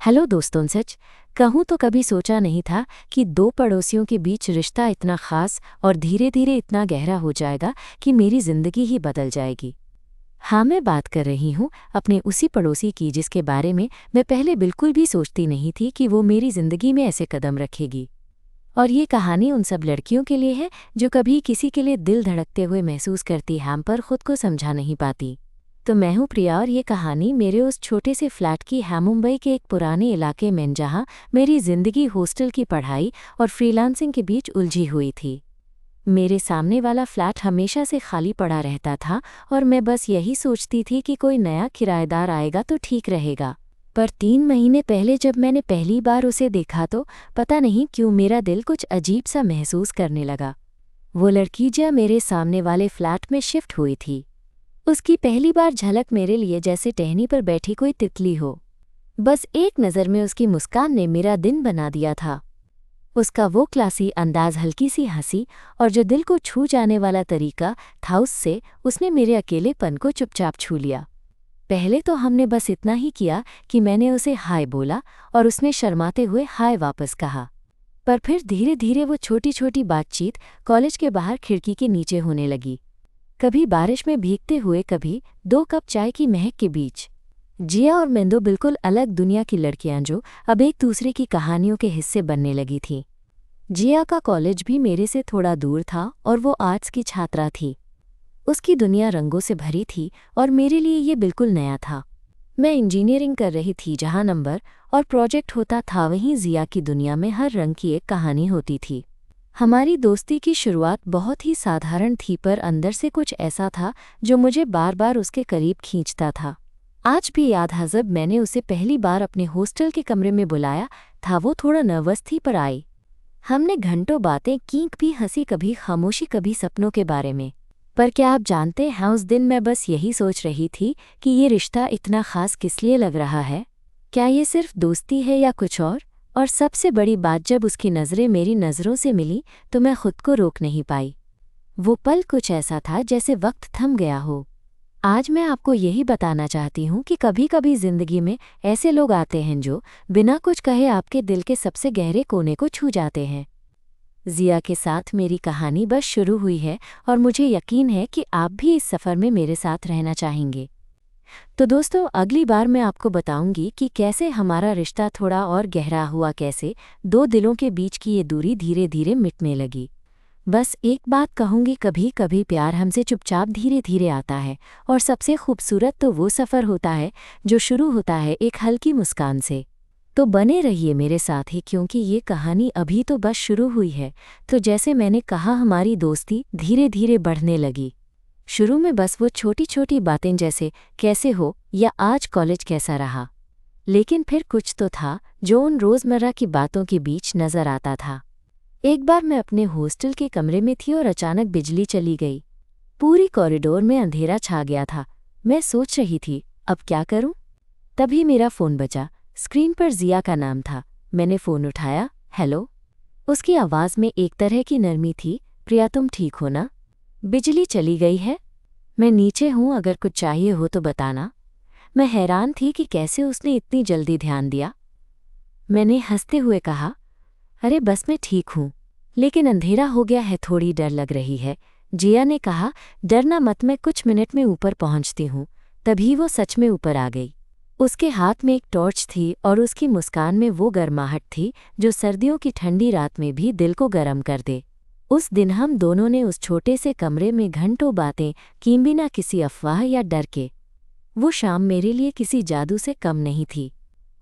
Hello दोस्तों, सच कहूँ तो कभी सोचा नहीं था कि दो पड़ोसियों के बीच रिश्ता इतना खास और धीरे धीरे इतना गहरा हो जाएगा कि मेरी जिंदगी ही बदल जाएगी। हाँ, मैं बात कर रही हूँ अपने उसी पड़ोसी की जिसके बारे में मैं पहले बिल्कुल भी सोचती नहीं थी कि वो मेरी जिंदगी में ऐसे कदम रखेगी। और ये कहानी उन सब लड़कियों के लिए है जो कभी किसी के लिए दिल धड़कते हुए महसूस करती हैं पर खुद को समझा नहीं पाती। तो मैं हूँ प्रिया और ये कहानी मेरे उस छोटे से फ्लैट की है, मुंबई के एक पुराने इलाके में जहाँ मेरी जिंदगी हॉस्टल की पढ़ाई और फ्रीलांसिंग के बीच उलझी हुई थी। मेरे सामने वाला फ्लैट हमेशा से खाली पड़ा रहता था और मैं बस यही सोचती थी कि कोई नया किराएदार आएगा तो ठीक रहेगा। पर 3 महीने पहले जब मैंने पहली बार उसे देखा तो पता नहीं क्यों मेरा दिल कुछ अजीब सा महसूस करने लगा। वो लड़की जो मेरे सामने वाले फ्लैट में शिफ्ट हुई थी, उसकी पहली बार झलक मेरे लिए जैसे टहनी पर बैठी कोई तितली हो। बस एक नज़र में उसकी मुस्कान ने मेरा दिन बना दिया था। उसका वो क्लासी अंदाज, हल्की सी हंसी और जो दिल को छू जाने वाला तरीका था, उससे उसने मेरे अकेलेपन को चुपचाप छू लिया। पहले तो हमने बस इतना ही किया कि मैंने उसे हाय बोला और उसने शर्माते हुए हाय वापस कहा। पर फिर धीरे धीरे वो छोटी छोटी बातचीत कॉलेज के बाहर खिड़की के नीचे होने लगी। कभी बारिश में भीगते हुए, कभी 2 कप चाय की महक के बीच। जिया और मेंदो बिल्कुल अलग दुनिया की लड़कियां जो अब एक दूसरे की कहानियों के हिस्से बनने लगी थीं। जिया का कॉलेज भी मेरे से थोड़ा दूर था और वो आर्ट्स की छात्रा थी। उसकी दुनिया रंगों से भरी थी और मेरे लिए ये बिल्कुल नया था। मैं इंजीनियरिंग कर रही थी जहाँ नंबर और प्रोजेक्ट होता था, वहीं जिया की दुनिया में हर रंग की एक कहानी होती थी। हमारी दोस्ती की शुरुआत बहुत ही साधारण थी, पर अंदर से कुछ ऐसा था जो मुझे बार बार उसके करीब खींचता था। आज भी याद है जब मैंने उसे पहली बार अपने हॉस्टल के कमरे में बुलाया था। वो थोड़ा नर्वस थी पर आई। हमने घंटों बातें की, भी हंसी, कभी खामोशी, कभी सपनों के बारे में। पर क्या आप जानते हैं, उस दिन मैं बस यही सोच रही थी कि ये रिश्ता इतना खास किस लिए लग रहा है। क्या ये सिर्फ दोस्ती है या कुछ और सबसे बड़ी बात, जब उसकी नज़रें मेरी नज़रों से मिली तो मैं खुद को रोक नहीं पाई। वो पल कुछ ऐसा था जैसे वक्त थम गया हो। आज मैं आपको यही बताना चाहती हूँ कि कभी कभी ज़िंदगी में ऐसे लोग आते हैं जो बिना कुछ कहे आपके दिल के सबसे गहरे कोने को छू जाते हैं। जिया के साथ मेरी कहानी बस शुरू हुई है और मुझे यकीन है कि आप भी इस सफ़र में मेरे साथ रहना चाहेंगे। तो दोस्तों, अगली बार मैं आपको बताऊंगी कि कैसे हमारा रिश्ता थोड़ा और गहरा हुआ, कैसे दो दिलों के बीच की ये दूरी धीरे धीरे मिटने लगी। बस एक बात कहूंगी, कभी कभी प्यार हमसे चुपचाप धीरे धीरे आता है और सबसे खूबसूरत तो वो सफ़र होता है जो शुरू होता है एक हल्की मुस्कान से। तो बने रहिए मेरे साथ ही, क्योंकि ये कहानी अभी तो बस शुरू हुई है। तो जैसे मैंने कहा, हमारी दोस्ती धीरे धीरे बढ़ने लगी। शुरू में बस वो छोटी छोटी बातें जैसे कैसे हो या आज कॉलेज कैसा रहा, लेकिन फिर कुछ तो था जो उन रोज़मर्रा की बातों के बीच नज़र आता था। एक बार मैं अपने हॉस्टल के कमरे में थी और अचानक बिजली चली गई। पूरी कॉरिडोर में अंधेरा छा गया था। मैं सोच रही थी अब क्या करूं। तभी मेरा फ़ोन बजा। स्क्रीन पर जिया का नाम था। मैंने फ़ोन उठाया। हेलो। उसकी आवाज़ में एक तरह की नरमी थी। प्रिया, तुम ठीक हो ना? बिजली चली गई है? मैं नीचे हूँ, अगर कुछ चाहिए हो तो बताना। मैं हैरान थी कि कैसे उसने इतनी जल्दी ध्यान दिया। मैंने हंसते हुए कहा, अरे बस मैं ठीक हूँ, लेकिन अंधेरा हो गया है, थोड़ी डर लग रही है। जिया ने कहा, डरना मत, मैं कुछ मिनट में ऊपर पहुँचती हूँ। तभी वो सच में ऊपर आ गई। उसके हाथ में एक टॉर्च थी और उसकी मुस्कान में वो गर्माहट थी जो सर्दियों की ठंडी रात में भी दिल को गर्म कर दे। उस दिन हम दोनों ने उस छोटे से कमरे में घंटों बातें की, बिना किसी अफवाह या डर के। वो शाम मेरे लिए किसी जादू से कम नहीं थी।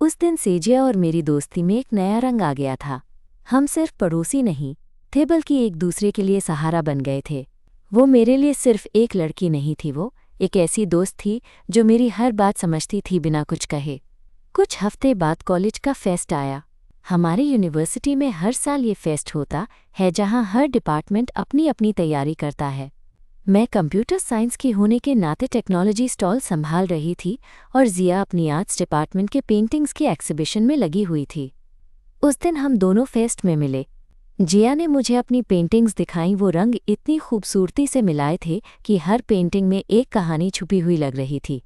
उस दिन से जिया और मेरी दोस्ती में एक नया रंग आ गया था। हम सिर्फ पड़ोसी नहीं थे, बल्कि एक दूसरे के लिए सहारा बन गए थे। वो मेरे लिए सिर्फ एक लड़की नहीं थी, वो एक ऐसी दोस्त थी जो मेरी हर बात समझती थी बिना कुछ कहे। कुछ हफ्ते बाद कॉलेज का फेस्ट आया। हमारी यूनिवर्सिटी में हर साल ये फेस्ट होता है जहां हर डिपार्टमेंट अपनी अपनी तैयारी करता है। मैं कंप्यूटर साइंस की होने के नाते टेक्नोलॉजी स्टॉल संभाल रही थी और जिया अपनी आर्ट्स डिपार्टमेंट के पेंटिंग्स के एक्सिबिशन में लगी हुई थी। उस दिन हम दोनों फेस्ट में मिले। जिया ने मुझे अपनी पेंटिंग्स दिखाई। वो रंग इतनी खूबसूरती से मिलाए थे कि हर पेंटिंग में एक कहानी छुपी हुई लग रही थी।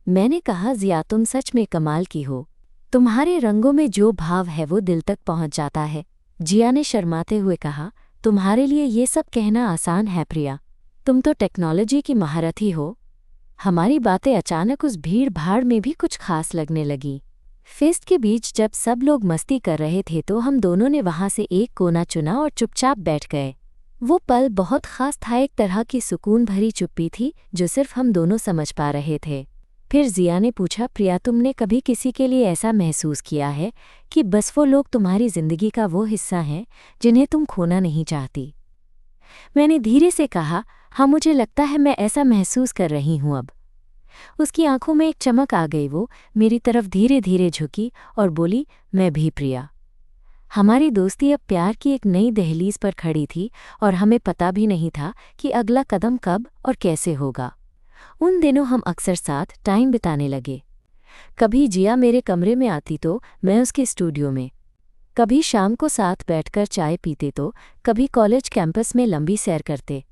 मैंने कहा, जिया तुम सच में कमाल की हो। तुम्हारे रंगों में जो भाव है वो दिल तक पहुंच जाता है। जिया ने शर्माते हुए कहा, तुम्हारे लिए ये सब कहना आसान है प्रिया, तुम तो टेक्नोलॉजी की महारथी हो। हमारी बातें अचानक उस भीड़ भाड़ में भी कुछ खास लगने लगी। फेस्ट के बीच जब सब लोग मस्ती कर रहे थे तो हम दोनों ने वहां से एक कोना चुना और चुपचाप बैठ गए। वो पल बहुत खास था, एक तरह की सुकून भरी चुप्पी थी जो सिर्फ हम दोनों समझ पा रहे थे। फिर जिया ने पूछा, प्रिया तुमने कभी किसी के लिए ऐसा महसूस किया है कि बस वो लोग तुम्हारी जिंदगी का वो हिस्सा हैं जिन्हें तुम खोना नहीं चाहती? मैंने धीरे से कहा, हाँ मुझे लगता है मैं ऐसा महसूस कर रही हूँ अब। उसकी आंखों में एक चमक आ गई, वो मेरी तरफ धीरे धीरे झुकी और बोली, मैं भी प्रिया। हमारी दोस्ती अब प्यार की एक नई दहलीज पर खड़ी थी और हमें पता भी नहीं था कि अगला कदम कब और कैसे होगा। उन दिनों हम अक्सर साथ टाइम बिताने लगे। कभी जिया मेरे कमरे में आती तो मैं उसके स्टूडियो में, कभी शाम को साथ बैठकर चाय पीते तो कभी कॉलेज कैंपस में लंबी सैर करते।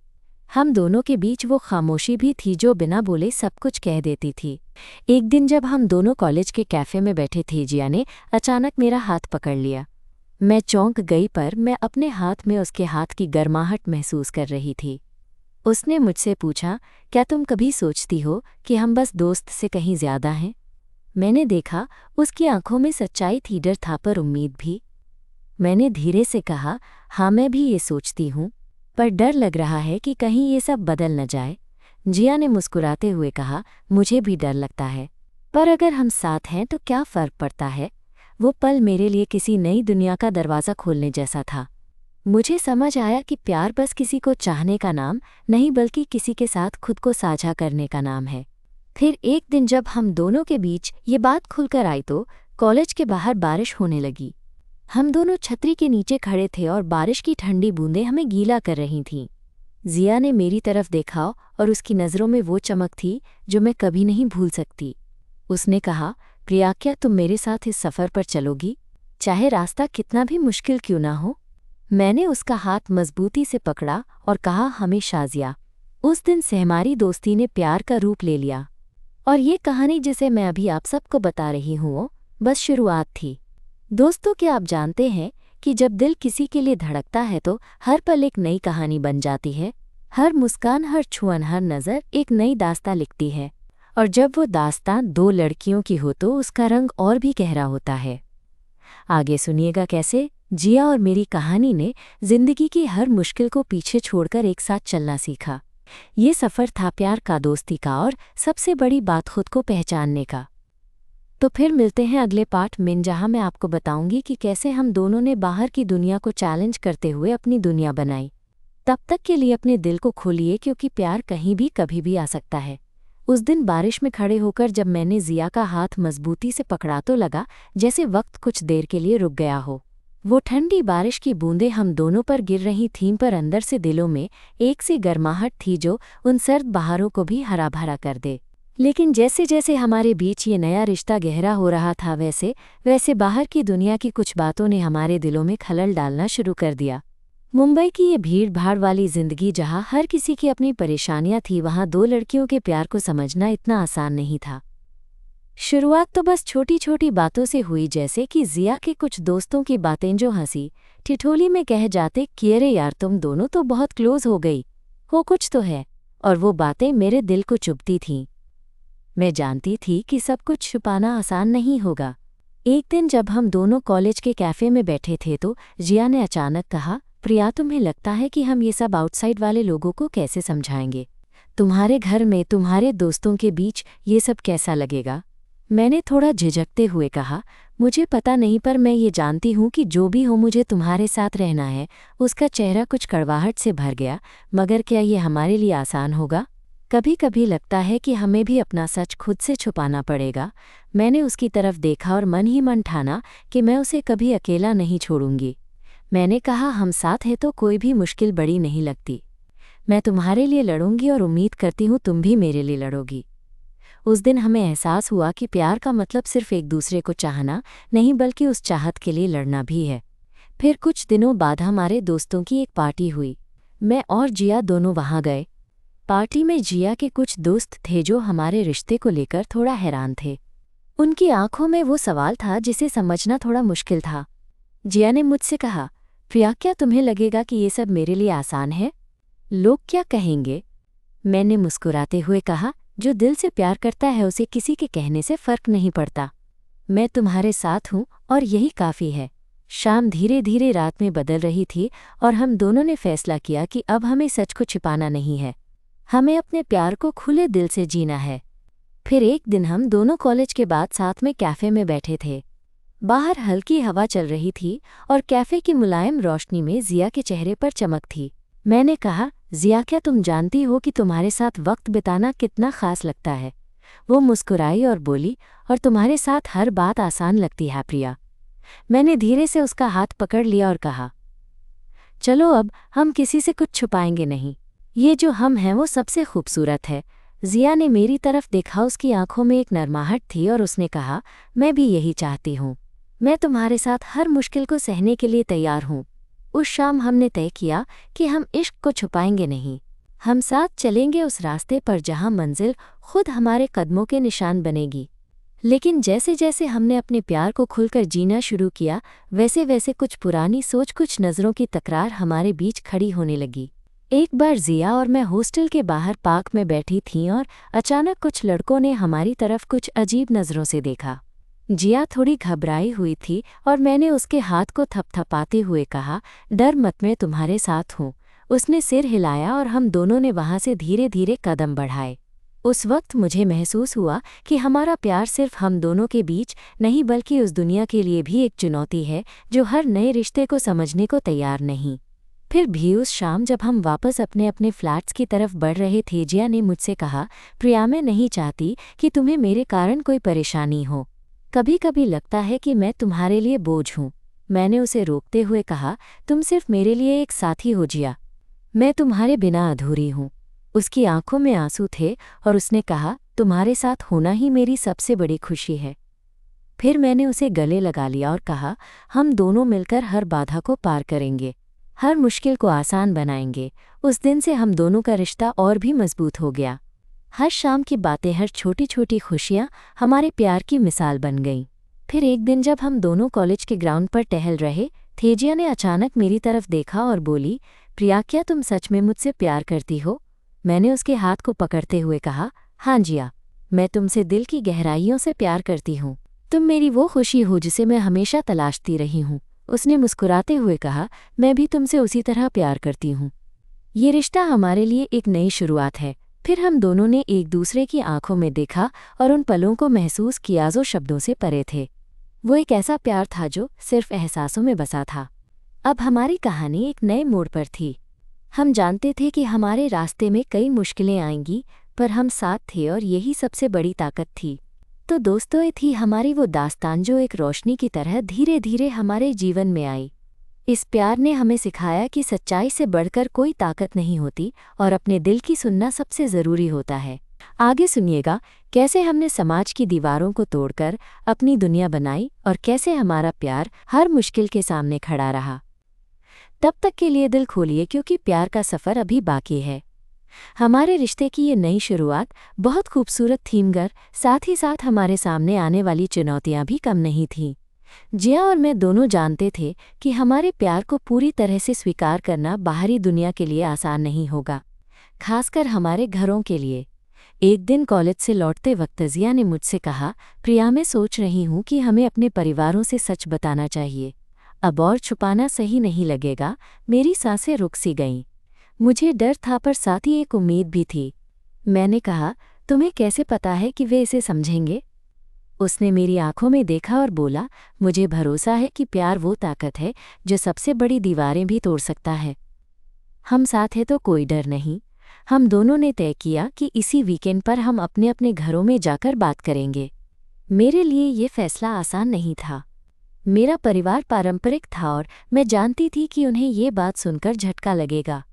हम दोनों के बीच वो खामोशी भी थी जो बिना बोले सब कुछ कह देती थी। एक दिन जब हम दोनों कॉलेज के कैफ़े में बैठे थे, जिया ने अचानक मेरा हाथ पकड़ लिया। मैं चौंक गई, पर मैं अपने हाथ में उसके हाथ की गर्माहट महसूस कर रही थी। उसने मुझसे पूछा, क्या तुम कभी सोचती हो कि हम बस दोस्त से कहीं ज्यादा हैं? मैंने देखा, उसकी आंखों में सच्चाई थी, डर था पर उम्मीद भी। मैंने धीरे से कहा, हाँ मैं भी ये सोचती हूँ, पर डर लग रहा है कि कहीं ये सब बदल न जाए। जिया ने मुस्कुराते हुए कहा, मुझे भी डर लगता है, पर अगर हम साथ हैं तो क्या फ़र्क पड़ता है? वो पल मेरे लिए किसी नई दुनिया का दरवाज़ा खोलने जैसा था। मुझे समझ आया कि प्यार बस किसी को चाहने का नाम नहीं, बल्कि किसी के साथ खुद को साझा करने का नाम है। फिर एक दिन जब हम दोनों के बीच ये बात खुलकर आई तो कॉलेज के बाहर बारिश होने लगी। हम दोनों छतरी के नीचे खड़े थे और बारिश की ठंडी बूंदें हमें गीला कर रही थीं। जिया ने मेरी तरफ देखा और उसकी नज़रों में वो चमक थी जो मैं कभी नहीं भूल सकती। उसने कहा, प्रिया क्या तुम मेरे साथ इस सफ़र पर चलोगी, चाहे रास्ता कितना भी मुश्किल क्यों ना हो? मैंने उसका हाथ मजबूती से पकड़ा और कहा, हमेशा जिया। उस दिन से हमारी दोस्ती ने प्यार का रूप ले लिया और ये कहानी जिसे मैं अभी आप सबको बता रही हूँ वो बस शुरुआत थी। दोस्तों, क्या आप जानते हैं कि जब दिल किसी के लिए धड़कता है तो हर पल एक नई कहानी बन जाती है। हर मुस्कान, हर छुअन, हर नज़र एक नई दास्तां लिखती है, और जब वो दास्तां दो लड़कियों की हो तो उसका रंग और भी गहरा होता है। आगे सुनिएगा कैसे जिया और मेरी कहानी ने जिंदगी की हर मुश्किल को पीछे छोड़कर एक साथ चलना सीखा। ये सफ़र था प्यार का, दोस्ती का और सबसे बड़ी बात खुद को पहचानने का। तो फिर मिलते हैं अगले पार्ट में, जहां मैं आपको बताऊंगी कि कैसे हम दोनों ने बाहर की दुनिया को चैलेंज करते हुए अपनी दुनिया बनाई। तब तक के लिए अपने दिल को खोलिए, क्योंकि प्यार कहीं भी कभी भी आ सकता है। उस दिन बारिश में खड़े होकर जब मैंने जिया का हाथ मजबूती से पकड़ा तो लगा जैसे वक्त कुछ देर के लिए रुक गया हो। वो ठंडी बारिश की बूंदें हम दोनों पर गिर रही थीं, पर अंदर से दिलों में एक सी गर्माहट थी जो उन सर्द बहारों को भी हरा भरा कर दे। लेकिन जैसे जैसे हमारे बीच ये नया रिश्ता गहरा हो रहा था, वैसे वैसे बाहर की दुनिया की कुछ बातों ने हमारे दिलों में खलल डालना शुरू कर दिया। मुंबई की ये भीड़ भाड़ वाली जिंदगी, जहाँ हर किसी की अपनी परेशानियां थी, वहाँ दो लड़कियों के प्यार को समझना इतना आसान नहीं था। शुरुआत तो बस छोटी छोटी बातों से हुई, जैसे कि जिया के कुछ दोस्तों की बातें जो हंसी ठिठोली में कह जाते कि अरे यार तुम दोनों तो बहुत क्लोज हो गई हो, कुछ तो है। और वो बातें मेरे दिल को चुभती थीं। मैं जानती थी कि सब कुछ छुपाना आसान नहीं होगा। एक दिन जब हम दोनों कॉलेज के कैफ़े में बैठे थे तो जिया ने अचानक कहा, प्रिया तुम्हें लगता है कि हम ये सब आउटसाइड वाले लोगों को कैसे समझाएंगे? तुम्हारे घर में, तुम्हारे दोस्तों के बीच ये सब कैसा लगेगा? मैंने थोड़ा झिझकते हुए कहा, मुझे पता नहीं, पर मैं ये जानती हूँ कि जो भी हो मुझे तुम्हारे साथ रहना है। उसका चेहरा कुछ कड़वाहट से भर गया, मगर क्या ये हमारे लिए आसान होगा? कभी कभी लगता है कि हमें भी अपना सच खुद से छुपाना पड़ेगा। मैंने उसकी तरफ देखा और मन ही मन ठाना कि मैं उसे कभी अकेला नहीं छोड़ूंगी। मैंने कहा, हम साथ हैं तो कोई भी मुश्किल बड़ी नहीं लगती। मैं तुम्हारे लिए लड़ूंगी और उम्मीद करती हूँ तुम भी मेरे लिए लड़ोगी। उस दिन हमें एहसास हुआ कि प्यार का मतलब सिर्फ एक दूसरे को चाहना नहीं, बल्कि उस चाहत के लिए लड़ना भी है। फिर कुछ दिनों बाद हमारे दोस्तों की एक पार्टी हुई। मैं और जिया दोनों वहाँ गए। पार्टी में जिया के कुछ दोस्त थे जो हमारे रिश्ते को लेकर थोड़ा हैरान थे। उनकी आंखों में वो सवाल था जिसे समझना थोड़ा मुश्किल था। जिया ने मुझसे कहा, प्रिया, क्या तुम्हें लगेगा कि ये सब मेरे लिए आसान है? लोग क्या कहेंगे? मैंने मुस्कुराते हुए कहा, जो दिल से प्यार करता है उसे किसी के कहने से फर्क नहीं पड़ता। मैं तुम्हारे साथ हूँ और यही काफ़ी है। शाम धीरे धीरे रात में बदल रही थी और हम दोनों ने फैसला किया कि अब हमें सच को छिपाना नहीं है। हमें अपने प्यार को खुले दिल से जीना है। फिर एक दिन हम दोनों कॉलेज के बाद साथ में कैफ़े में बैठे थे। बाहर हल्की हवा चल रही थी और कैफ़े की मुलायम रोशनी में जिया के चेहरे पर चमक थी। मैंने कहा, जिया, क्या तुम जानती हो कि तुम्हारे साथ वक्त बिताना कितना ख़ास लगता है? वो मुस्कुराई और बोली, और तुम्हारे साथ हर बात आसान लगती है प्रिया। मैंने धीरे से उसका हाथ पकड़ लिया और कहा, चलो अब हम किसी से कुछ छुपाएंगे नहीं। ये जो हम हैं वो सबसे खूबसूरत है। जिया ने मेरी तरफ देखा, उसकी आंखों में एक नरमाहट थी और उसने कहा, मैं भी यही चाहती हूँ। मैं तुम्हारे साथ हर मुश्किल को सहने के लिए तैयार हूँ। उस शाम हमने तय किया कि हम इश्क को छुपाएंगे नहीं। हम साथ चलेंगे उस रास्ते पर जहाँ मंजिल खुद हमारे कदमों के निशान बनेगी। लेकिन जैसे जैसे हमने अपने प्यार को खुलकर जीना शुरू किया, वैसे वैसे कुछ पुरानी सोच, कुछ नज़रों की तकरार हमारे बीच खड़ी होने लगी। एक बार जिया और मैं हॉस्टल के बाहर पार्क में बैठी थीं और अचानक कुछ लड़कों ने हमारी तरफ कुछ अजीब नज़रों से देखा। जिया थोड़ी घबराई हुई थी और मैंने उसके हाथ को थपथपाते हुए कहा, डर मत, मैं तुम्हारे साथ हूँ। उसने सिर हिलाया और हम दोनों ने वहाँ से धीरे धीरे कदम बढ़ाए। उस वक्त मुझे महसूस हुआ कि हमारा प्यार सिर्फ हम दोनों के बीच नहीं, बल्कि उस दुनिया के लिए भी एक चुनौती है जो हर नए रिश्ते को समझने को तैयार नहीं। फिर भी उस शाम जब हम वापस अपने अपने फ्लैट्स की तरफ बढ़ रहे थे, जिया ने मुझसे कहा, प्रिया, मैं नहीं चाहती कि तुम्हें मेरे कारण कोई परेशानी हो। कभी कभी लगता है कि मैं तुम्हारे लिए बोझ हूँ। मैंने उसे रोकते हुए कहा, तुम सिर्फ मेरे लिए एक साथी हो जिया। मैं तुम्हारे बिना अधूरी हूँ। उसकी आंखों में आंसू थे और उसने कहा, तुम्हारे साथ होना ही मेरी सबसे बड़ी खुशी है। फिर मैंने उसे गले लगा लिया और कहा, हम दोनों मिलकर हर बाधा को पार करेंगे, हर मुश्किल को आसान बनाएंगे। उस दिन से हम दोनों का रिश्ता और भी मजबूत हो गया। हर शाम की बातें, हर छोटी छोटी खुशियाँ हमारे प्यार की मिसाल बन गईं। फिर एक दिन जब हम दोनों कॉलेज के ग्राउंड पर टहल रहे थे, जिया ने अचानक मेरी तरफ देखा और बोली, प्रिया, क्या तुम सच में मुझसे प्यार करती हो? मैंने उसके हाथ को पकड़ते हुए कहा, हाँ जिया, मैं तुमसे दिल की गहराइयों से प्यार करती हूँ। तुम मेरी वो खुशी हो जिसे मैं हमेशा तलाशती रही हूँ। उसने मुस्कुराते हुए कहा, मैं भी तुमसे उसी तरह प्यार करती हूँ। ये रिश्ता हमारे लिए एक नई शुरुआत है। फिर हम दोनों ने एक दूसरे की आंखों में देखा और उन पलों को महसूस किया जो शब्दों से परे थे। वो एक ऐसा प्यार था जो सिर्फ एहसासों में बसा था। अब हमारी कहानी एक नए मोड़ पर थी। हम जानते थे कि हमारे रास्ते में कई मुश्किलें आएंगी, पर हम साथ थे और यही सबसे बड़ी ताकत थी। तो दोस्तों, ये थी हमारी वो दास्तान जो एक रोशनी की तरह धीरे धीरे हमारे जीवन में आई। इस प्यार ने हमें सिखाया कि सच्चाई से बढ़कर कोई ताकत नहीं होती और अपने दिल की सुनना सबसे ज़रूरी होता है। आगे सुनिएगा कैसे हमने समाज की दीवारों को तोड़कर अपनी दुनिया बनाई और कैसे हमारा प्यार हर मुश्किल के सामने खड़ा रहा। तब तक के लिए दिल खोलिए, क्योंकि प्यार का सफ़र अभी बाकी है। हमारे रिश्ते की ये नई शुरुआत बहुत खूबसूरत थी, मगर साथ ही साथ हमारे सामने आने वाली चुनौतियाँ भी कम नहीं थीं। जिया और मैं दोनों जानते थे कि हमारे प्यार को पूरी तरह से स्वीकार करना बाहरी दुनिया के लिए आसान नहीं होगा, खासकर हमारे घरों के लिए। एक दिन कॉलेज से लौटते वक्त जिया ने मुझसे कहा, प्रिया, मैं सोच रही हूँ कि हमें अपने परिवारों से सच बताना चाहिए। अब और छुपाना सही नहीं लगेगा। मेरी सांसें रुक सी गईं। मुझे डर था, पर साथ ही एक उम्मीद भी थी। मैंने कहा, तुम्हें कैसे पता है कि वे इसे समझेंगे? उसने मेरी आंखों में देखा और बोला, मुझे भरोसा है कि प्यार वो ताकत है जो सबसे बड़ी दीवारें भी तोड़ सकता है। हम साथ हैं तो कोई डर नहीं। हम दोनों ने तय किया कि इसी वीकेंड पर हम अपने अपने घरों में जाकर बात करेंगे। मेरे लिए ये फैसला आसान नहीं था। मेरा परिवार पारंपरिक था और मैं जानती थी कि उन्हें ये बात सुनकर झटका लगेगा,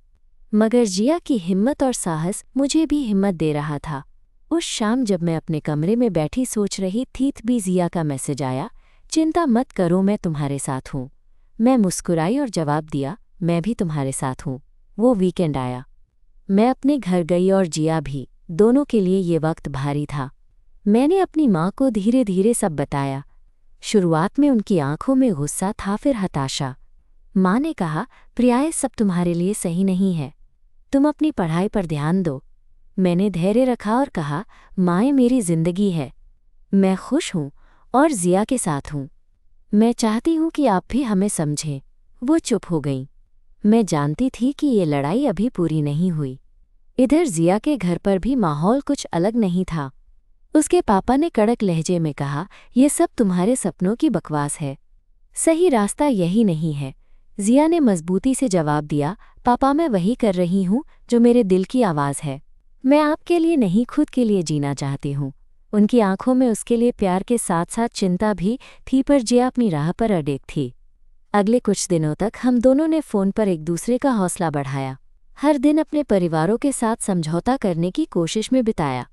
मगर जिया की हिम्मत और साहस मुझे भी हिम्मत दे रहा था। उस शाम जब मैं अपने कमरे में बैठी सोच रही थी, तभी जिया का मैसेज आया, चिंता मत करो, मैं तुम्हारे साथ हूँ। मैं मुस्कुराई और जवाब दिया, मैं भी तुम्हारे साथ हूँ। वो वीकेंड आया। मैं अपने घर गई और जिया भी। दोनों के लिए ये वक्त भारी था। मैंने अपनी माँ को धीरे धीरे सब बताया। शुरुआत में उनकी आंखों में गुस्सा था, फिर हताशा। माँ ने कहा, प्रिया, ये सब तुम्हारे लिए सही नहीं है। तुम अपनी पढ़ाई पर ध्यान दो। मैंने धैर्य रखा और कहा, माँ, ये मेरी जिंदगी है। मैं खुश हूँ और जिया के साथ हूँ। मैं चाहती हूँ कि आप भी हमें समझें। वो चुप हो गई। मैं जानती थी कि ये लड़ाई अभी पूरी नहीं हुई। इधर जिया के घर पर भी माहौल कुछ अलग नहीं था। उसके पापा ने कड़क लहजे में कहा, ये सब तुम्हारे सपनों की बकवास है। सही रास्ता यही नहीं है। जिया ने मजबूती से जवाब दिया, पापा, मैं वही कर रही हूँ जो मेरे दिल की आवाज़ है। मैं आपके लिए नहीं, खुद के लिए जीना चाहती हूँ। उनकी आंखों में उसके लिए प्यार के साथ साथ चिंता भी थी, पर जिया अपनी राह पर अड़िग थी। अगले कुछ दिनों तक हम दोनों ने फ़ोन पर एक दूसरे का हौसला बढ़ाया। हर दिन अपने परिवारों के साथ समझौता करने की कोशिश में बिताया।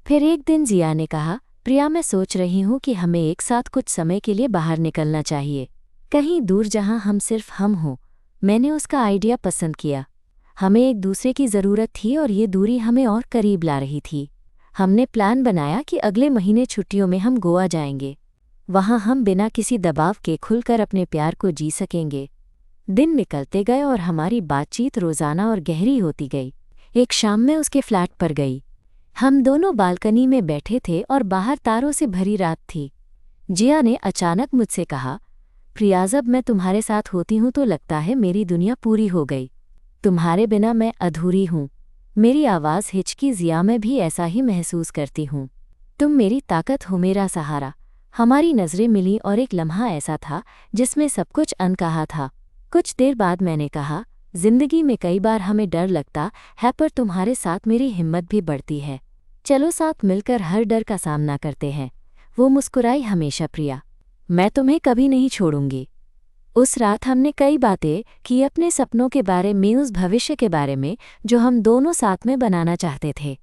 फिर एक दिन जिया ने कहा, प्रिया, मैं सोच रही हूँ कि हमें एक साथ कुछ समय के लिए बाहर निकलना चाहिए, कहीं दूर जहाँ हम सिर्फ हम हों। मैंने उसका आइडिया पसंद किया। हमें एक दूसरे की ज़रूरत थी और ये दूरी हमें और करीब ला रही थी। हमने प्लान बनाया कि अगले महीने छुट्टियों में हम गोवा जाएंगे। वहाँ हम बिना किसी दबाव के खुलकर अपने प्यार को जी सकेंगे। दिन निकलते गए और हमारी बातचीत रोज़ाना और गहरी होती गई। एक शाम मैं उसके फ्लैट पर गई। हम दोनों बालकनी में बैठे थे और बाहर तारों से भरी रात थी। जिया ने अचानक मुझसे कहा, प्रिया, जब मैं तुम्हारे साथ होती हूँ तो लगता है मेरी दुनिया पूरी हो गई। तुम्हारे बिना मैं अधूरी हूँ। मेरी आवाज़ हिचकी। जिया, मैं भी ऐसा ही महसूस करती हूँ। तुम मेरी ताकत हो, मेरा सहारा। हमारी नज़रें मिलीं और एक लम्हा ऐसा था जिसमें सब कुछ अनकहा था। कुछ देर बाद मैंने कहा, जिंदगी में कई बार हमें डर लगता है, पर तुम्हारे साथ मेरी हिम्मत भी बढ़ती है। चलो साथ मिलकर हर डर का सामना करते हैं। वो मुस्कुराई, हमेशा प्रिया, मैं तुम्हें कभी नहीं छोड़ूंगी। उस रात हमने कई बातें की, अपने सपनों के बारे में, उस भविष्य के बारे में जो हम दोनों साथ में बनाना चाहते थे।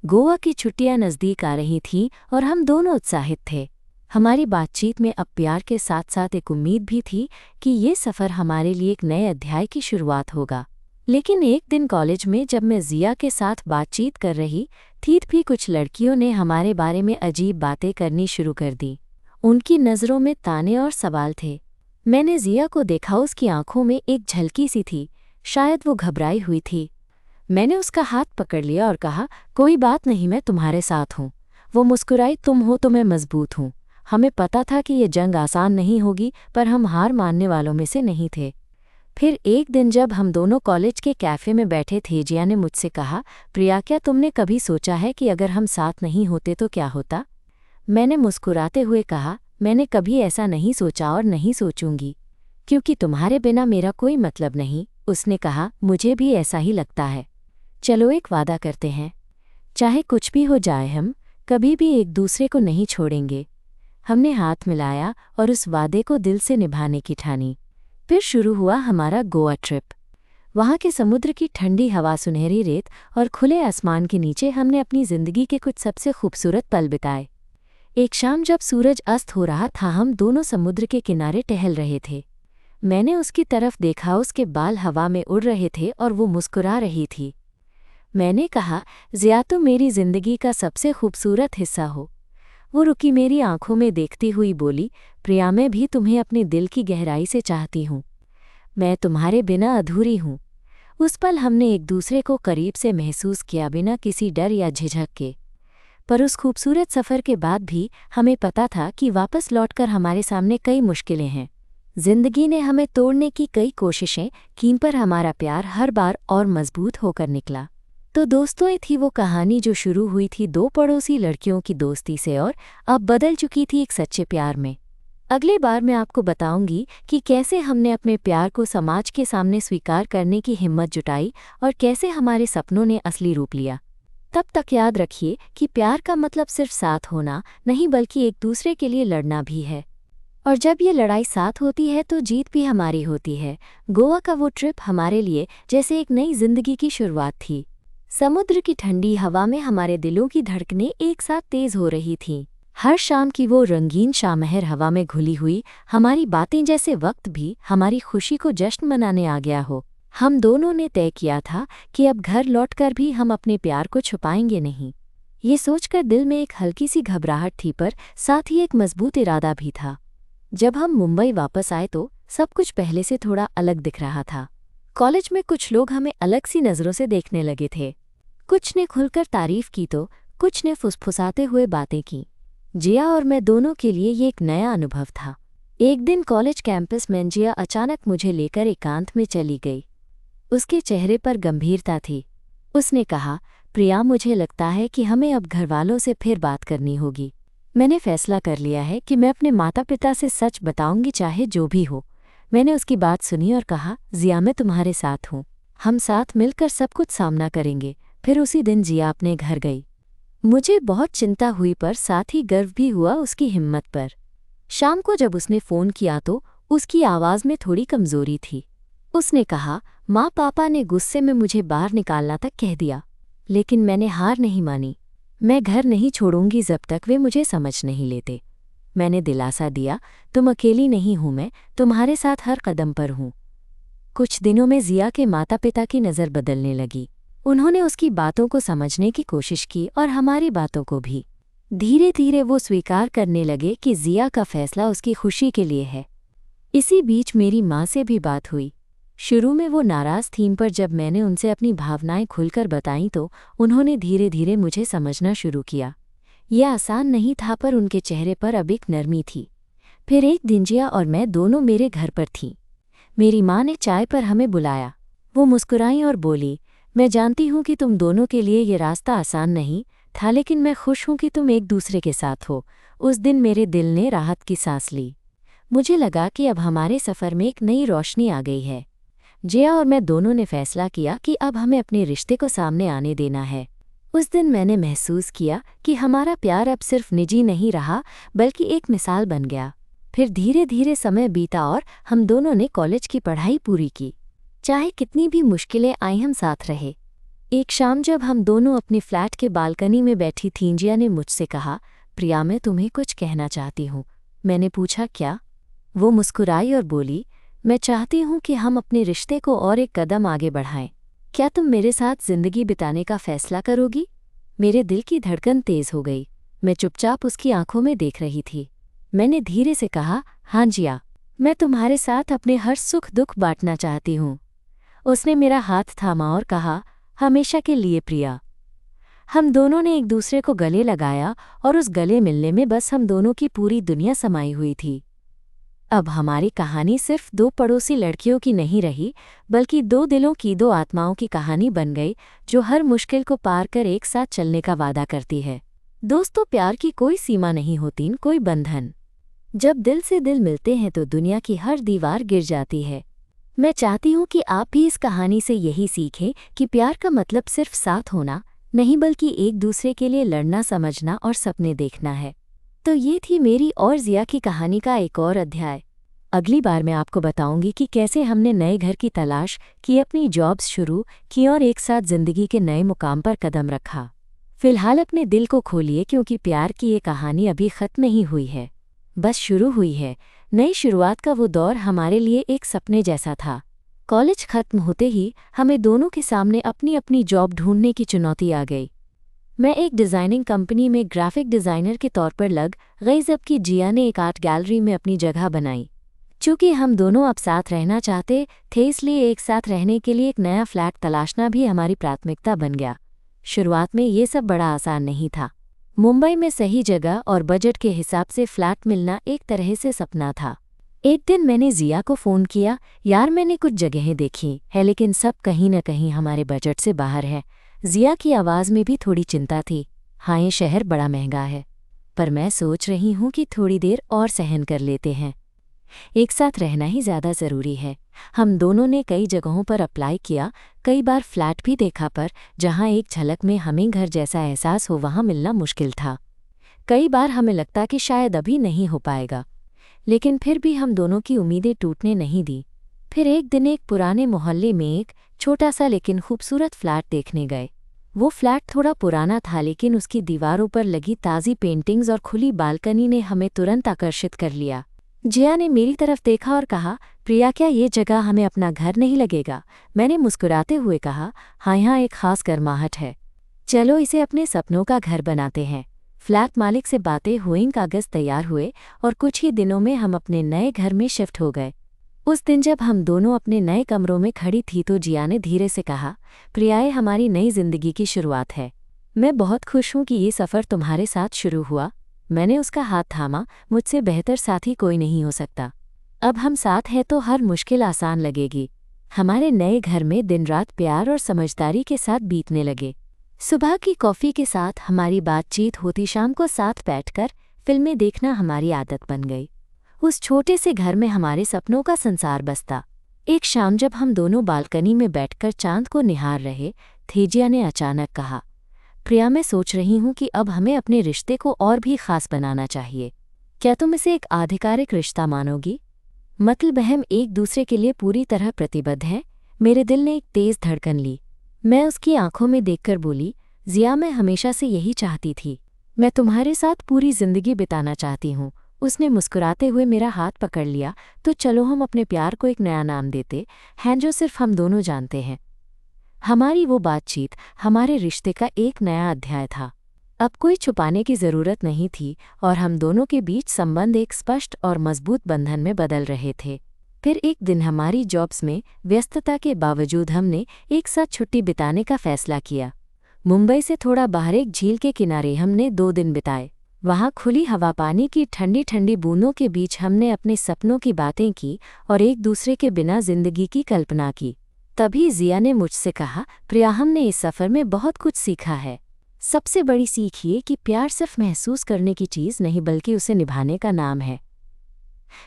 गोवा की छुट्टियां नज़दीक आ रही थीं और हम दोनों उत्साहित थे। हमारी बातचीत में अब प्यार के साथ साथ एक उम्मीद भी थी कि ये सफ़र हमारे लिए एक नए अध्याय की शुरुआत होगा। लेकिन एक दिन कॉलेज में जब मैं जिया के साथ बातचीत कर रही थी, भी कुछ लड़कियों ने हमारे बारे में अजीब बातें करनी शुरू कर दी। उनकी नज़रों में ताने और सवाल थे। मैंने जिया को देखा, उसकी आंखों में एक झलकी सी थी, शायद वो घबराई हुई थी। मैंने उसका हाथ पकड़ लिया और कहा, कोई बात नहीं, मैं तुम्हारे साथ हूँ। वो मुस्कुराई, तुम हो तो मैं मजबूत हूँ। हमें पता था कि ये जंग आसान नहीं होगी, पर हम हार मानने वालों में से नहीं थे। फिर एक दिन जब हम दोनों कॉलेज के कैफ़े में बैठे थे, जिया ने मुझसे कहा, प्रिया, क्या तुमने कभी सोचा है कि अगर हम साथ नहीं होते तो क्या होता? मैंने मुस्कुराते हुए कहा, मैंने कभी ऐसा नहीं सोचा और नहीं सोचूंगी, क्योंकि तुम्हारे बिना मेरा कोई मतलब नहीं। उसने कहा, मुझे भी ऐसा ही लगता है। चलो एक वादा करते हैं, चाहे कुछ भी हो जाए हम कभी भी एक दूसरे को नहीं छोड़ेंगे। हमने हाथ मिलाया और उस वादे को दिल से निभाने की ठानी। फिर शुरू हुआ हमारा गोवा ट्रिप। वहाँ के समुद्र की ठंडी हवा, सुनहरी रेत और खुले आसमान के नीचे हमने अपनी ज़िंदगी के कुछ सबसे खूबसूरत पल बिताए। एक शाम जब सूरज अस्त हो रहा था, हम दोनों समुद्र के किनारे टहल रहे थे। मैंने उसकी तरफ देखा, उसके बाल हवा में उड़ रहे थे और वो मुस्कुरा रही थी। मैंने कहा, जिया, तुम मेरी ज़िंदगी का सबसे खूबसूरत हिस्सा हो। वो रुकी, मेरी आंखों में देखती हुई बोली, प्रिया, मैं भी तुम्हें अपने दिल की गहराई से चाहती हूँ। मैं तुम्हारे बिना अधूरी हूँ। उस पल हमने एक दूसरे को करीब से महसूस किया, बिना किसी डर या झिझक के। पर उस खूबसूरत सफ़र के बाद भी हमें पता था कि वापस लौटकर हमारे सामने कई मुश्किलें हैं। जिंदगी ने हमें तोड़ने की कई कोशिशें की, पर हमारा प्यार हर बार और मजबूत होकर निकला। तो दोस्तों, ये थी वो कहानी जो शुरू हुई थी दो पड़ोसी लड़कियों की दोस्ती से और अब बदल चुकी थी एक सच्चे प्यार में। अगली बार मैं आपको बताऊंगी कि कैसे हमने अपने प्यार को समाज के सामने स्वीकार करने की हिम्मत जुटाई और कैसे हमारे सपनों ने असली रूप लिया। तब तक याद रखिए कि प्यार का मतलब सिर्फ साथ होना नहीं, बल्कि एक दूसरे के लिए लड़ना भी है। और जब ये लड़ाई साथ होती है तो जीत भी हमारी होती है। गोवा का वो ट्रिप हमारे लिए जैसे एक नई जिंदगी की शुरुआत थी। समुद्र की ठंडी हवा में हमारे दिलों की धड़कनें एक साथ तेज हो रही थीं। हर शाम की वो रंगीन शामहर हवा में घुली हुई हमारी बातें, जैसे वक्त भी हमारी खुशी को जश्न मनाने आ गया हो। हम दोनों ने तय किया था कि अब घर लौटकर भी हम अपने प्यार को छुपाएंगे नहीं। ये सोचकर दिल में एक हल्की सी घबराहट थी, पर साथ ही एक मजबूत इरादा भी था। जब हम मुंबई वापस आए तो सब कुछ पहले से थोड़ा अलग दिख रहा था। कॉलेज में कुछ लोग हमें अलग सी नज़रों से देखने लगे थे। कुछ ने खुलकर तारीफ की तो कुछ ने फुसफुसाते हुए बातें की। जिया और मैं दोनों के लिए ये एक नया अनुभव था। एक दिन कॉलेज कैंपस में जिया अचानक मुझे लेकर एकांत में चली गई। उसके चेहरे पर गंभीरता थी। उसने कहा, प्रिया, मुझे लगता है कि हमें अब घरवालों से फिर बात करनी होगी। मैंने फैसला कर लिया है कि मैं अपने माता पिता से सच बताऊंगी, चाहे जो भी हो। मैंने उसकी बात सुनी और कहा, जिया, मैं तुम्हारे साथ हूँ। हम साथ मिलकर सब कुछ सामना करेंगे। फिर उसी दिन जिया अपने घर गई। मुझे बहुत चिंता हुई, पर साथ ही गर्व भी हुआ उसकी हिम्मत पर। शाम को जब उसने फ़ोन किया तो उसकी आवाज़ में थोड़ी कमज़ोरी थी। उसने कहा, माँ पापा ने गुस्से में मुझे बाहर निकालना तक कह दिया, लेकिन मैंने हार नहीं मानी। मैं घर नहीं छोड़ूंगी जब तक वे मुझे समझ नहीं लेते। मैंने दिलासा दिया, तुम अकेली नहीं हूँ, मैं तुम्हारे साथ हर कदम पर हूँ। कुछ दिनों में जिया के माता पिता की नज़र बदलने लगी। उन्होंने उसकी बातों को समझने की कोशिश की और हमारी बातों को भी। धीरे धीरे वो स्वीकार करने लगे कि जिया का फैसला उसकी खुशी के लिए है। इसी बीच मेरी माँ से भी बात हुई। शुरू में वो नाराज़ थीं, पर जब मैंने उनसे अपनी भावनाएं खुलकर बताईं तो उन्होंने धीरे धीरे मुझे समझना शुरू किया। यह आसान नहीं था, पर उनके चेहरे पर अब एक नरमी थी। फिर एक दिन जिया और मैं दोनों मेरे घर पर थीं। मेरी माँ ने चाय पर हमें बुलाया। वो मुस्कुराईं और बोली, मैं जानती हूँ कि तुम दोनों के लिए ये रास्ता आसान नहीं था, लेकिन मैं खुश हूँ कि तुम एक दूसरे के साथ हो। उस दिन मेरे दिल ने राहत की सांस ली। मुझे लगा कि अब हमारे सफ़र में एक नई रोशनी आ गई है। जिया और मैं दोनों ने फैसला किया कि अब हमें अपने रिश्ते को सामने आने देना है। उस दिन मैंने महसूस किया कि हमारा प्यार अब सिर्फ निजी नहीं रहा, बल्कि एक मिसाल बन गया। फिर धीरे धीरे समय बीता और हम दोनों ने कॉलेज की पढ़ाई पूरी की। चाहे कितनी भी मुश्किलें आईं, हम साथ रहे। एक शाम जब हम दोनों अपने फ्लैट के बालकनी में बैठी थीं, जिया ने मुझसे कहा, प्रिया, मैं तुम्हें कुछ कहना चाहती हूँ। मैंने पूछा, क्या? वो मुस्कुराई और बोली, मैं चाहती हूँ कि हम अपने रिश्ते को और एक कदम आगे बढ़ाएं। क्या तुम मेरे साथ जिंदगी बिताने का फैसला करोगी? मेरे दिल की धड़कन तेज हो गई। मैं चुपचाप उसकी आंखों में देख रही थी। मैंने धीरे से कहा, हाँ जिया, मैं तुम्हारे साथ अपने हर सुख दुख बांटना चाहती हूँ। उसने मेरा हाथ थामा और कहा, हमेशा के लिए प्रिया। हम दोनों ने एक दूसरे को गले लगाया और उस गले मिलने में बस हम दोनों की पूरी दुनिया समाई हुई थी। अब हमारी कहानी सिर्फ दो पड़ोसी लड़कियों की नहीं रही, बल्कि दो दिलों की, दो आत्माओं की कहानी बन गई, जो हर मुश्किल को पार कर एक साथ चलने का वादा करती है। दोस्तों, प्यार की कोई सीमा नहीं होती, कोई बंधन। जब दिल से दिल मिलते हैं तो दुनिया की हर दीवार गिर जाती है। मैं चाहती हूँ कि आप भी इस कहानी से यही सीखें कि प्यार का मतलब सिर्फ साथ होना नहीं, बल्कि एक दूसरे के लिए लड़ना, समझना और सपने देखना है। तो ये थी मेरी और जिया की कहानी का एक और अध्याय। अगली बार मैं आपको बताऊंगी कि कैसे हमने नए घर की तलाश की, अपनी जॉब्स शुरू की और एक साथ जिंदगी के नए मुकाम पर कदम रखा। फिलहाल अपने दिल को खोलिए, क्योंकि प्यार की ये कहानी अभी खत्म नहीं हुई है, बस शुरू हुई है। नई शुरुआत का वो दौर हमारे लिए एक सपने जैसा था। कॉलेज खत्म होते ही हमें दोनों के सामने अपनी अपनी जॉब ढूंढने की चुनौती आ गई। मैं एक डिज़ाइनिंग कंपनी में ग्राफिक डिज़ाइनर के तौर पर लग गई, जबकि जिया ने एक आर्ट गैलरी में अपनी जगह बनाई। चूँकि हम दोनों अब साथ रहना चाहते थे, इसलिए एक साथ रहने के लिए एक नया फ्लैट तलाशना भी हमारी प्राथमिकता बन गया। शुरुआत में ये सब बड़ा आसान नहीं था। मुंबई में सही जगह और बजट के हिसाब से फ्लैट मिलना एक तरह से सपना था। एक दिन मैंने जिया को फ़ोन किया, यार मैंने कुछ जगहें देखी है, लेकिन सब कहीं न कहीं हमारे बजट से बाहर है। जिया की आवाज़ में भी थोड़ी चिंता थी। हाँ, ये शहर बड़ा महंगा है, पर मैं सोच रही हूँ कि थोड़ी देर और सहन कर लेते हैं। एक साथ रहना ही ज़्यादा ज़रूरी है। हम दोनों ने कई जगहों पर अप्लाई किया, कई बार फ्लैट भी देखा, पर जहाँ एक झलक में हमें घर जैसा एहसास हो, वहाँ मिलना मुश्किल था। कई बार हमें लगता कि शायद अभी नहीं हो पाएगा, लेकिन फिर भी हम दोनों की उम्मीदें टूटने नहीं दी। फिर एक दिन एक पुराने मोहल्ले में एक छोटा सा लेकिन खूबसूरत फ्लैट देखने गए। वो फ्लैट थोड़ा पुराना था, लेकिन उसकी दीवारों पर लगी ताज़ी पेंटिंग्स और खुली बालकनी ने हमें तुरंत आकर्षित कर लिया। जिया ने मेरी तरफ देखा और कहा, प्रिया, क्या ये जगह हमें अपना घर नहीं लगेगा? मैंने मुस्कुराते हुए कहा, हाँ, यहाँ एक खास गर्माहट है। चलो इसे अपने सपनों का घर बनाते हैं। फ्लैट मालिक से बातें हुईं, कागज तैयार हुए और कुछ ही दिनों में हम अपने नए घर में शिफ्ट हो गए। उस दिन जब हम दोनों अपने नए कमरों में खड़ी थी तो जिया ने धीरे से कहा, प्रियाए, हमारी नई जिंदगी की शुरुआत है। मैं बहुत खुश हूं कि ये सफ़र तुम्हारे साथ शुरू हुआ। मैंने उसका हाथ थामा। मुझसे बेहतर साथी कोई नहीं हो सकता। अब हम साथ हैं तो हर मुश्किल आसान लगेगी। हमारे नए घर में दिन रात प्यार और समझदारी के साथ बीतने लगे। सुबह की कॉफ़ी के साथ हमारी बातचीत होती, शाम को साथ बैठकर फिल्में देखना हमारी आदत बन गई। उस छोटे से घर में हमारे सपनों का संसार बसता। एक शाम जब हम दोनों बालकनी में बैठकर चांद को निहार रहे थे, जिया ने अचानक कहा, प्रिया, मैं सोच रही हूँ कि अब हमें अपने रिश्ते को और भी खास बनाना चाहिए। क्या तुम इसे एक आधिकारिक रिश्ता मानोगी? मतलब हम एक दूसरे के लिए पूरी तरह प्रतिबद्ध हैं? मेरे दिल ने एक तेज़ धड़कन ली। मैं उसकी आंखों में देखकर बोली, जिया, मैं हमेशा से यही चाहती थी। मैं तुम्हारे साथ पूरी जिंदगी बिताना चाहती हूँ। उसने मुस्कुराते हुए मेरा हाथ पकड़ लिया। तो चलो हम अपने प्यार को एक नया नाम देते हैं जो सिर्फ हम दोनों जानते हैं। हमारी वो बातचीत हमारे रिश्ते का एक नया अध्याय था। अब कोई छुपाने की ज़रूरत नहीं थी और हम दोनों के बीच संबंध एक स्पष्ट और मजबूत बंधन में बदल रहे थे। फिर एक दिन हमारी जॉब्स में व्यस्तता के बावजूद हमने एक साथ छुट्टी बिताने का फैसला किया। मुंबई से थोड़ा बाहर एक झील के किनारे हमने 2 दिन बिताए। वहाँ खुली हवा, पानी की ठंडी ठंडी बूंदों के बीच हमने अपने सपनों की बातें की और एक दूसरे के बिना जिंदगी की कल्पना की। तभी जिया ने मुझसे कहा, प्रिया, हमने इस सफ़र में बहुत कुछ सीखा है। सबसे बड़ी सीख ये कि प्यार सिर्फ महसूस करने की चीज़ नहीं बल्कि उसे निभाने का नाम है।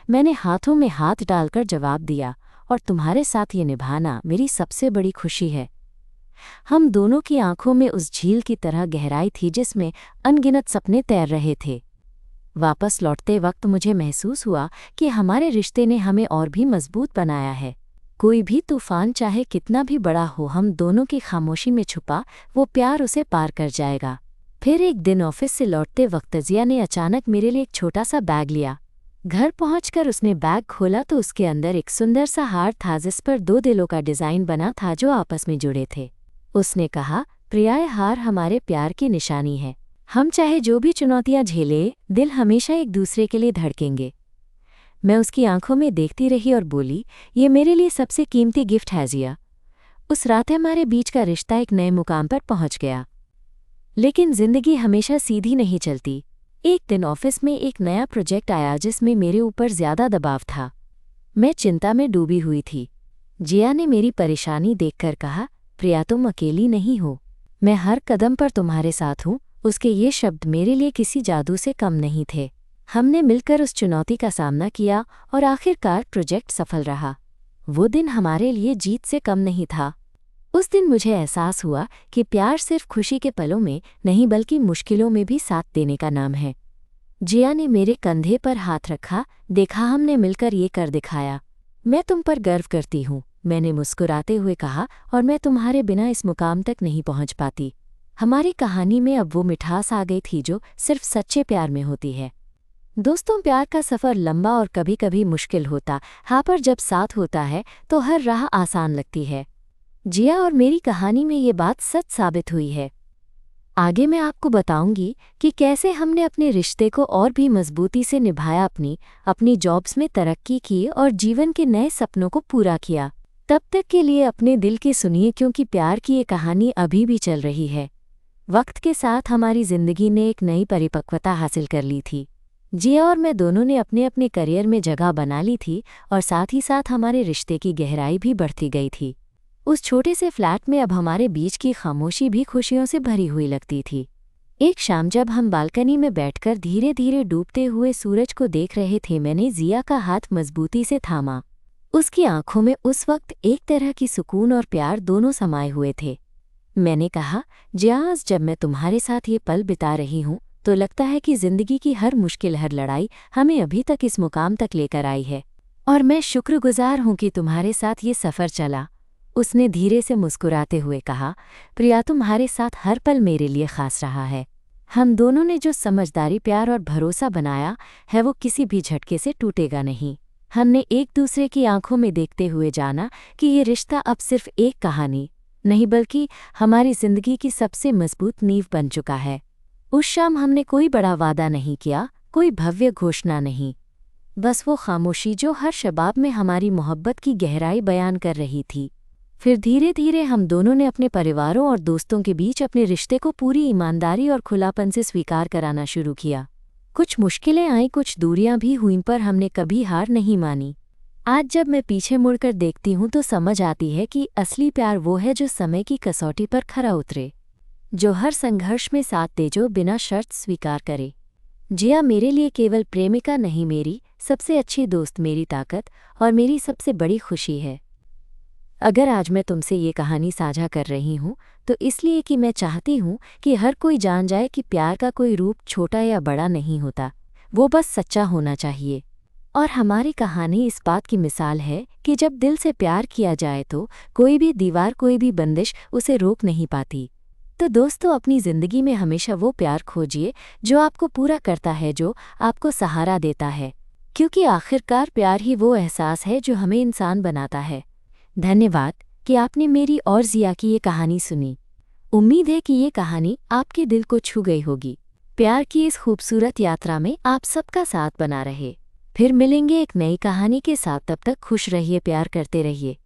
मैंने हाथों में हाथ डालकर जवाब दिया, और तुम्हारे साथ ये निभाना मेरी सबसे बड़ी खुशी है। हम दोनों की आंखों में उस झील की तरह गहराई थी जिसमें अनगिनत सपने तैर रहे थे। वापस लौटते वक्त मुझे महसूस हुआ कि हमारे रिश्ते ने हमें और भी मजबूत बनाया है। कोई भी तूफान चाहे कितना भी बड़ा हो, हम दोनों की खामोशी में छुपा वो प्यार उसे पार कर जाएगा। फिर एक दिन ऑफिस से लौटते वक्त जिया ने अचानक मेरे लिए एक छोटा सा बैग लिया। घर पहुंचकर उसने बैग खोला तो उसके अंदर एक सुंदर सा हार था जिस पर 2 दिलों का डिज़ाइन बना था जो आपस में जुड़े थे। उसने कहा, प्रिया, ये हार हमारे प्यार की निशानी है। हम चाहे जो भी चुनौतियां झेलें, दिल हमेशा एक दूसरे के लिए धड़केंगे। मैं उसकी आंखों में देखती रही और बोली, ये मेरे लिए सबसे कीमती गिफ्ट है जिया। उस रात हमारे बीच का रिश्ता एक नए मुकाम पर पहुंच गया। लेकिन जिंदगी हमेशा सीधी नहीं चलती। एक दिन ऑफिस में एक नया प्रोजेक्ट आया जिसमें मेरे ऊपर ज्यादा दबाव था। मैं चिंता में डूबी हुई थी। जिया ने मेरी परेशानी देखकर कहा, प्रिया, तुम अकेली नहीं हो। मैं हर कदम पर तुम्हारे साथ हूँ। उसके ये शब्द मेरे लिए किसी जादू से कम नहीं थे। हमने मिलकर उस चुनौती का सामना किया और आखिरकार प्रोजेक्ट सफल रहा। वो दिन हमारे लिए जीत से कम नहीं था। उस दिन मुझे एहसास हुआ कि प्यार सिर्फ खुशी के पलों में नहीं बल्कि मुश्किलों में भी साथ देने का नाम है। जिया ने मेरे कंधे पर हाथ रखा। देखा, हमने मिलकर ये कर दिखाया। मैं तुम पर गर्व करती हूँ, मैंने मुस्कुराते हुए कहा, और मैं तुम्हारे बिना इस मुकाम तक नहीं पहुँच पाती। हमारी कहानी में अब वो मिठास आ गई थी जो सिर्फ सच्चे प्यार में होती है। दोस्तों, प्यार का सफ़र लंबा और कभी कभी मुश्किल होता है, पर जब साथ होता है तो हर राह आसान लगती है। जिया और मेरी कहानी में ये बात सच साबित हुई है। आगे मैं आपको बताऊंगी कि कैसे हमने अपने रिश्ते को और भी मजबूती से निभाया, अपनी जॉब्स में तरक्की की और जीवन के नए सपनों को पूरा किया। तब तक के लिए अपने दिल की सुनिए, क्योंकि प्यार की ये कहानी अभी भी चल रही है। वक्त के साथ हमारी जिंदगी ने एक नई परिपक्वता हासिल कर ली थी। जिया और मैं दोनों ने अपने अपने करियर में जगह बना ली थी और साथ ही साथ हमारे रिश्ते की गहराई भी बढ़ती गई थी। उस छोटे से फ्लैट में अब हमारे बीच की खामोशी भी खुशियों से भरी हुई लगती थी। एक शाम जब हम बालकनी में बैठकर धीरे धीरे डूबते हुए सूरज को देख रहे थे, मैंने जिया का हाथ मजबूती से थामा। उसकी आंखों में उस वक्त एक तरह की सुकून और प्यार दोनों समाये हुए थे। मैंने कहा, जिया, आज जब मैं तुम्हारे साथ ये पल बिता रही हूँ तो लगता है कि जिंदगी की हर मुश्किल, हर लड़ाई हमें अभी तक इस मुकाम तक लेकर आई है, और मैं शुक्रगुजार हूँ कि तुम्हारे साथ ये सफ़र चला। उसने धीरे से मुस्कुराते हुए कहा, प्रिया, तुम्हारे साथ हर पल मेरे लिए खास रहा है। हम दोनों ने जो समझदारी, प्यार और भरोसा बनाया है वो किसी भी झटके से टूटेगा नहीं। हमने एक दूसरे की आंखों में देखते हुए जाना कि ये रिश्ता अब सिर्फ एक कहानी नहीं बल्कि हमारी जिंदगी की सबसे मजबूत नींव बन चुका है। उस शाम हमने कोई बड़ा वादा नहीं किया, कोई भव्य घोषणा नहीं, बस वो खामोशी जो हर शबाब में हमारी मोहब्बत की गहराई बयान कर रही थी। फिर धीरे धीरे हम दोनों ने अपने परिवारों और दोस्तों के बीच अपने रिश्ते को पूरी ईमानदारी और खुलापन से स्वीकार कराना शुरू किया। कुछ मुश्किलें आईं, कुछ दूरियां भी हुईं, पर हमने कभी हार नहीं मानी। आज जब मैं पीछे मुड़कर देखती हूँ तो समझ आती है कि असली प्यार वो है जो समय की कसौटी पर खरा उतरे, जो हर संघर्ष में साथ दे, जो बिना शर्त स्वीकार करे। जिया मेरे लिए केवल प्रेमिका नहीं, मेरी सबसे अच्छी दोस्त, मेरी ताकत और मेरी सबसे बड़ी खुशी है। अगर आज मैं तुमसे ये कहानी साझा कर रही हूँ तो इसलिए कि मैं चाहती हूँ कि हर कोई जान जाए कि प्यार का कोई रूप छोटा या बड़ा नहीं होता, वो बस सच्चा होना चाहिए। और हमारी कहानी इस बात की मिसाल है कि जब दिल से प्यार किया जाए तो कोई भी दीवार, कोई भी बंदिश उसे रोक नहीं पाती। तो दोस्तों, अपनी ज़िंदगी में हमेशा वो प्यार खोजिए जो आपको पूरा करता है, जो आपको सहारा देता है, क्योंकि आखिरकार प्यार ही वो एहसास है जो हमें इंसान बनाता है। धन्यवाद कि आपने मेरी और जिया की ये कहानी सुनी। उम्मीद है कि ये कहानी आपके दिल को छू गई होगी। प्यार की इस खूबसूरत यात्रा में आप सबका साथ बना रहे। फिर मिलेंगे एक नई कहानी के साथ, तब तक खुश रहिए, प्यार करते रहिए।